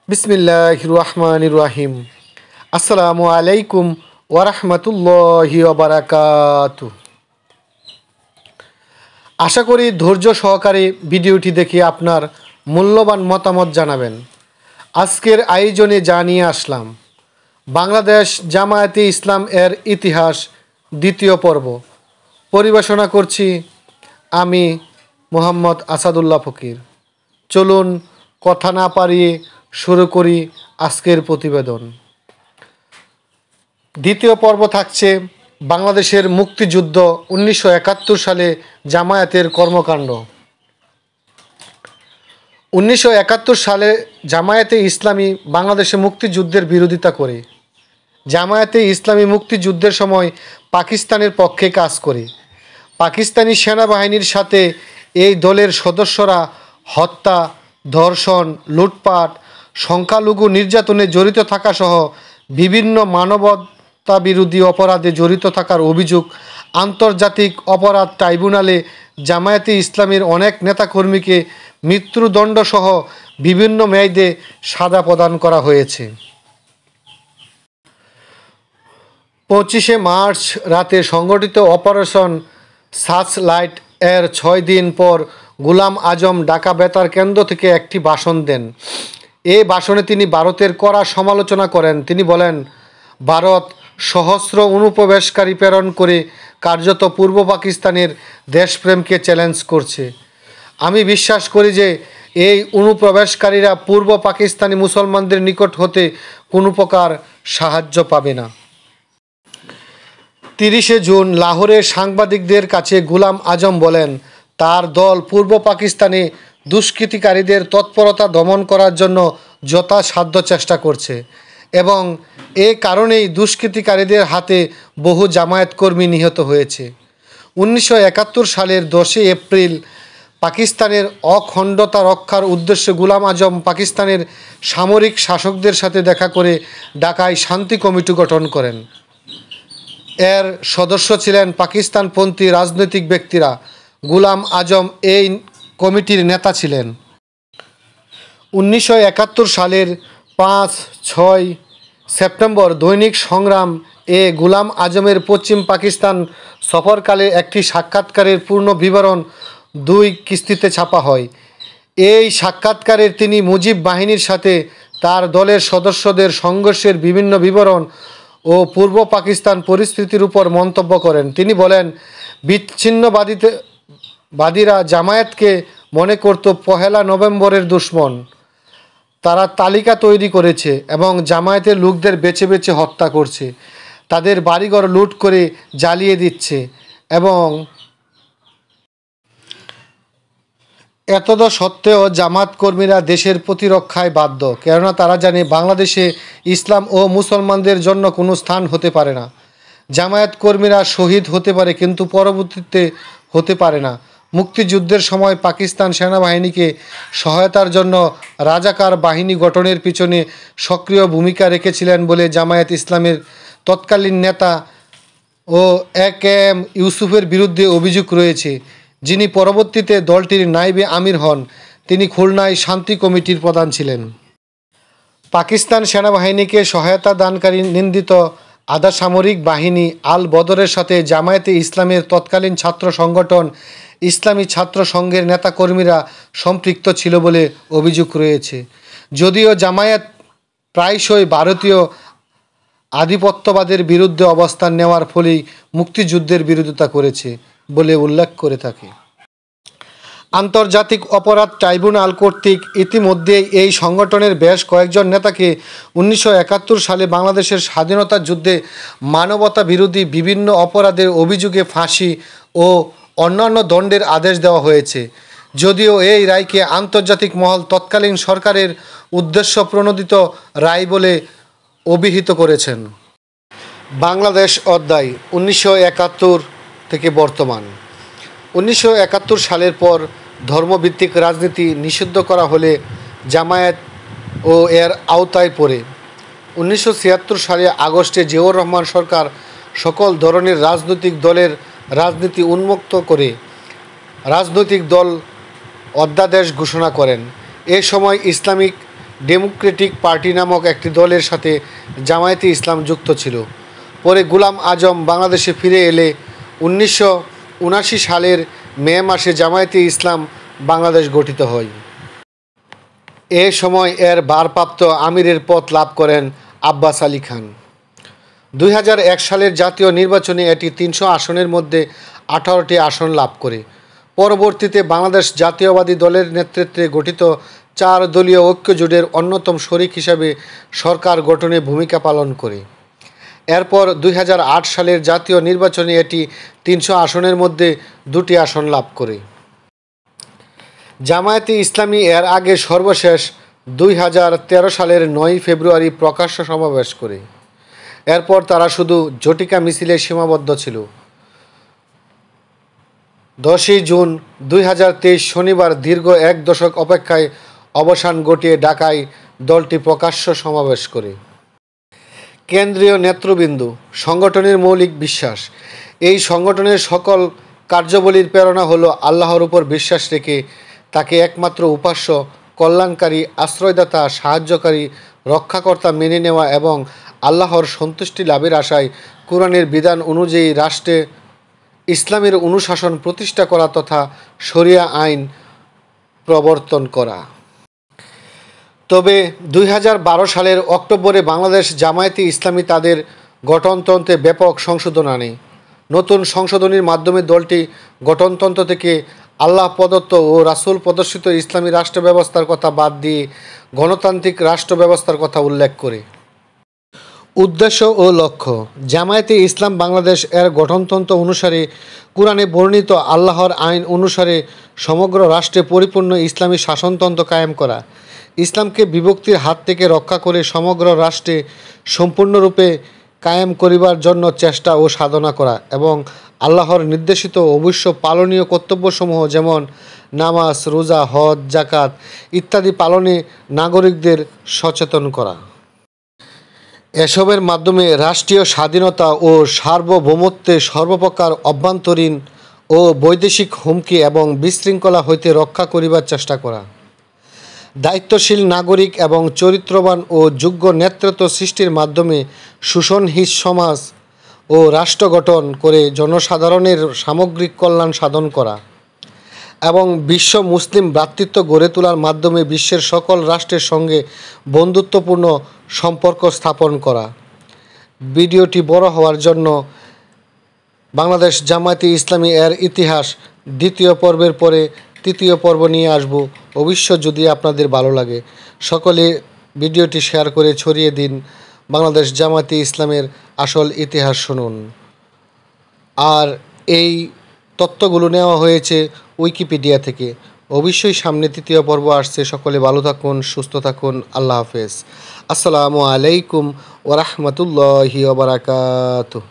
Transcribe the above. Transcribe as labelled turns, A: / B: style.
A: বিসমিল্লাহির রহমানির রহিম। আসসালামু আলাইকুম ওয়ারহমতুল্লাহি ওয়াবারাকাতুহ। আশা করি ধৈর্য সহকারে ভিডিওটি দেখে আপনার মূল্যবান মতামত জানাবেন। আজকের আয়োজনে জানিয়ে আসলাম বাংলাদেশ জামায়াতে ইসলাম এর ইতিহাস দ্বিতীয় পর্ব। পরিবেশনা করছি আমি মোহাম্মদ আসাদুল্লাহ ফকির। চলুন কথা না পারিয়ে শুরু করি আজকের প্রতিবেদন। দ্বিতীয় পর্ব থাকছে বাংলাদেশের মুক্তিযুদ্ধ 1971 সালে জামায়াতের কর্মকাণ্ড। 1971 সালে জামায়াতে ইসলামী বাংলাদেশে মুক্তিযুদ্ধের বিরোধিতা করে। জামায়াতে ইসলামী মুক্তিযুদ্ধের সময় পাকিস্তানের পক্ষে কাজ করে। পাকিস্তানি সেনাবাহিনীর সাথে এই দলের সদস্যরা হত্যা, ধর্ষণ, লুটপাট, সংখ্যালঘু নির্যাতনে জড়িত থাকাসহ বিভিন্ন মানবতা বিরোধী অপরাধে জড়িত থাকার অভিযোগ আন্তর্জাতিক অপরাধ ট্রাইব্যুনালে জামায়াতে ইসলামীর অনেক নেতাকর্মীকে মৃত্যুদণ্ডসহ বিভিন্ন মেয়াদে সাজা প্রদান করা হয়েছে। 25শে মার্চ রাতে সংগঠিত অপারেশন সার্চলাইট এর 6 দিন পর গোলাম আজম ঢাকা বেতার কেন্দ্র থেকে একটি ভাষণ দেন। এই ভাষণে তিনি ভারতের কড়া সমালোচনা করেন। তিনি বলেন, ভারত সহস্র অনুপ্রবেশকারী প্রেরণ করে কার্যত পূর্ব পাকিস্তানের দেশপ্রেমকে চ্যালেঞ্জ করছে। আমি বিশ্বাস করি যে এই অনুপ্রবেশকারীরা পূর্ব পাকিস্তানি মুসলমানদের নিকট হতে কোনো প্রকার সাহায্য পাবে না। 30শে জুন লাহোরে সাংবাদিকদের কাছে গোলাম আজম বলেন, তার দল পূর্ব পাকিস্তানে দুষ্কৃতিকারীদের তৎপরতা দমন করার জন্য যথাসাধ্য চেষ্টা করছে এবং এ কারণেই দুষ্কৃতিকারীদের হাতে বহু জামায়াত কর্মী নিহত হয়েছে। 1971 সালের 10 এপ্রিল পাকিস্তানের অখণ্ডতা রক্ষার উদ্দেশ্যে গোলাম আজম পাকিস্তানের সামরিক শাসকদের সাথে দেখা করে ঢাকায় শান্তি কমিটি গঠন করেন। এর সদস্য ছিলেন পাকিস্তানপন্থী রাজনৈতিক ব্যক্তিরা। গোলাম আজম এই কমিটির নেতা ছিলেন। 1971 সালের 5-6 সেপ্টেম্বর দৈনিক সংগ্রাম এ গোলাম আজমের পশ্চিম পাকিস্তান সফরকালে একটি সাক্ষাৎকারের পূর্ণ বিবরণ 2 কিস্তিতে ছাপা হয়। এই সাক্ষাৎকারের তিনি মুজিব বাহিনীর সাথে তার দলের সদস্যদের সংঘর্ষের বিভিন্ন বিবরণ ও পূর্ব পাকিস্তান পরিস্থিতির উপর মন্তব্য করেন। তিনি বলেন, বিচ্ছিন্নবাদীরা জামায়াতকে মনে করত 1 নভেম্বরের দুশ্মন। তারা তালিকা তৈরি করেছে এবং জামায়াতের লোকদের বেছে বেছে হত্যা করছে, তাদের বাড়িঘর লুট করে জ্বালিয়ে দিচ্ছে এবং এতদ সত্ত্বেও জামাত কর্মীরা দেশের প্রতিরক্ষায় বাধ্য, কেননা তারা জানে বাংলাদেশে ইসলাম ও মুসলমানদের জন্য কোনো স্থান হতে পারে না। জামায়াত কর্মীরা শহীদ হতে পারে কিন্তু পরবর্তীতে হতে পারে না। মুক্তিযুদ্ধের সময় পাকিস্তান সেনাবাহিনীকে সহায়তার জন্য রাজাকার বাহিনী গঠনের পিছনে সক্রিয় ভূমিকা রেখেছিলেন বলে জামায়াত ইসলামের তৎকালীন নেতা ও এ.কে.এম. ইউসুফের বিরুদ্ধে অভিযোগ রয়েছে, যিনি পরবর্তীতে দলটির নায়েবে আমির হন। তিনি খুলনায় শান্তি কমিটির প্রধান ছিলেন। পাকিস্তান সেনাবাহিনীকে সহায়তা দানকারী নিন্দিত আধা সামরিক বাহিনী আল বদরের সাথে জামায়াতে ইসলামের তৎকালীন ছাত্র সংগঠন ইসলামী ছাত্র সংঘের নেতাকর্মীরা সম্পৃক্ত ছিল বলে অভিযোগ রয়েছে। যদিও জামায়াত প্রায়শই ভারতীয় আধিপত্যবাদের বিরুদ্ধে অবস্থান নেওয়ার ফলেই মুক্তিযুদ্ধের বিরোধিতা করেছে বলে উল্লেখ করে থাকে। আন্তর্জাতিক অপরাধ ট্রাইব্যুনাল কর্তৃক ইতিমধ্যেই এই সংগঠনের বেশ কয়েকজন নেতাকে 1971 সালে বাংলাদেশের স্বাধীনতা যুদ্ধে মানবতা বিরোধী বিভিন্ন অপরাধের অভিযোগে ফাঁসি ও অন্যান্য দণ্ডের আদেশ দেওয়া হয়েছে। যদিও এই রায়কে আন্তর্জাতিক মহল তৎকালীন সরকারের উদ্দেশ্য প্রণোদিত রায় বলে অভিহিত করেছেন। বাংলাদেশ অধ্যায় 1971 থেকে বর্তমান। 1971 সালের পর ধর্মভিত্তিক রাজনীতি নিষিদ্ধ করা হলে জামায়াত ও এর আওতায় পড়ে। 1976 সালে আগস্টে জিয়াউর রহমান সরকার সকল ধরনের রাজনৈতিক দলের রাজনীতি উন্মুক্ত করে রাজনৈতিক দল অধ্যাদেশ ঘোষণা করেন। এ সময় ইসলামিক ডেমোক্রেটিক পার্টি নামক একটি দলের সাথে জামায়াতে ইসলাম যুক্ত ছিল। পরে গোলাম আজম বাংলাদেশে ফিরে এলে 1979 সালের মে মাসে জামায়াতে ইসলাম বাংলাদেশ গঠিত হয়। এ সময় এর ভারপ্রাপ্ত আমিরের পদ লাভ করেন আব্বাস আলী খান। 2001 সালের জাতীয় নির্বাচনে এটি 300 আসনের মধ্যে 18টি আসন লাভ করে। পরবর্তীতে বাংলাদেশ জাতীয়বাদী দলের নেতৃত্বে গঠিত 4 দলীয় ঐক্য জোটের অন্যতম শরিক হিসাবে সরকার গঠনে ভূমিকা পালন করে। এরপর 2008 সালের জাতীয় নির্বাচনে এটি 300 আসনের মধ্যে 2টি আসন লাভ করে। জামায়াতে ইসলামী এর আগে সর্বশেষ 2013 সালের 9 ফেব্রুয়ারি প্রকাশ্য সমাবেশ করে। এরপর তারা শুধু ঝটিকা মিছিলে সীমাবদ্ধ ছিল। 10 জুন 2023 শনিবার দীর্ঘ 1 দশক অপেক্ষায় অবসান ঘটিয়ে ঢাকায় দলটি প্রকাশ্য সমাবেশ করে। কেন্দ্রীয় নেতৃবৃন্দ সংগঠনের মৌলিক বিশ্বাস। এই সংগঠনের সকল কার্যাবলীর প্রেরণা হলো আল্লাহর উপর বিশ্বাস রেখে তাকে একমাত্র উপাস্য, কল্যাণকারী, আশ্রয়দাতা, সাহায্যকারী, রক্ষাকর্তা মেনে নেওয়া এবং আল্লাহর সন্তুষ্টি লাভের আশায় কোরআনের বিধান অনুযায়ী রাষ্ট্রে ইসলামের অনুশাসন প্রতিষ্ঠা করা তথা শরিয়া আইন প্রবর্তন করা। তবে 2012 সালের অক্টোবরে বাংলাদেশ জামায়াতে ইসলামী তাদের গঠনতন্ত্রে ব্যাপক সংশোধন আনে। নতুন সংশোধনীর মাধ্যমে দলটি গঠনতন্ত্র থেকে আল্লাহ প্রদত্ত ও রাসূল প্রদর্শিত ইসলামী রাষ্ট্র ব্যবস্থার কথা বাদ দিয়ে গণতান্ত্রিক রাষ্ট্র ব্যবস্থার কথা উল্লেখ করে। উদ্দেশ্য ও লক্ষ্য। জামায়াতে ইসলাম বাংলাদেশ এর গঠনতন্ত্র অনুসারে কুরআনে বর্ণিত আল্লাহর আইন অনুসারে সমগ্র রাষ্ট্রে পরিপূর্ণ ইসলামী শাসনতন্ত্র কায়েম করা, ইসলামকে বিভক্তির হাত থেকে রক্ষা করে সমগ্র রাষ্ট্রে সম্পূর্ণরূপে কায়েম করিবার জন্য চেষ্টা ও সাধনা করা এবং আল্লাহর নির্দেশিত অবশ্য পালনীয় কর্তব্যসমূহ যেমন নামাজ, রোজা, হজ, যাকাত ইত্যাদি পালনে নাগরিকদের সচেতন করা। এসবের মাধ্যমে রাষ্ট্রীয় স্বাধীনতা ও সার্বভৌমত্বে সর্বপ্রকার অভ্যন্তরীণ ও বৈদেশিক হুমকি এবং বিশৃঙ্খলা হইতে রক্ষা করিবার চেষ্টা করা। দায়িত্বশীল নাগরিক এবং চরিত্রবান ও যোগ্য নেতৃত্ব সৃষ্টির মাধ্যমে শোষণহীন সমাজ ও রাষ্ট্র গঠন করে জনসাধারণের সামগ্রিক কল্যাণ সাধন করা এবং বিশ্ব মুসলিম ভ্রাতৃত্ব গড়ে তোলার মাধ্যমে বিশ্বের সকল রাষ্ট্রের সঙ্গে বন্ধুত্বপূর্ণ সম্পর্ক স্থাপন করা। ভিডিওটি বড় হওয়ার জন্য বাংলাদেশ জামায়াতে ইসলামী এর ইতিহাস 2য় পর্বের পরে 3য় পর্ব নিয়ে আসব। অবশ্য যদি আপনাদের ভালো লাগে সকলে ভিডিওটি শেয়ার করে ছড়িয়ে দিন। বাংলাদেশ জামায়াতে ইসলামের আসল ইতিহাস শুনুন। আর এই তথ্যগুলো নেওয়া হয়েছে উইকিপিডিয়া থেকে। অবশ্যই সামনে 3য় পর্ব আসছে। সকলে ভালো থাকুন, সুস্থ থাকুন। আল্লাহ হাফেজ। আসসালামু আলাইকুম ওয়া রাহমাতুল্লাহি ওয়া বারাকাতুহু।